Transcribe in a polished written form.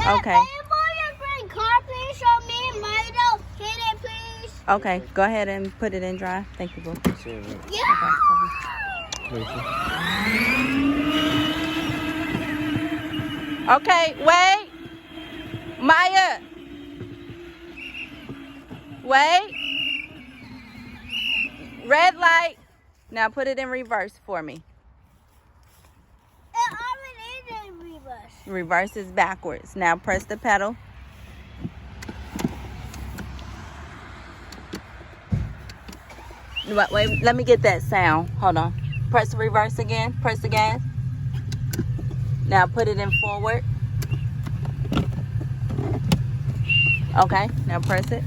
Okay. Please. Okay, go ahead and put it in dry. Thank you, boo. Yeah. Okay, wait. Maya. Wait. Red light. Now put it in reverse for me. It already is in reverse. Reverse is backwards. Now press the pedal. Wait, let me get that sound. Hold on. Press the reverse again. Press the gas. Now put it in forward. Okay, now press it.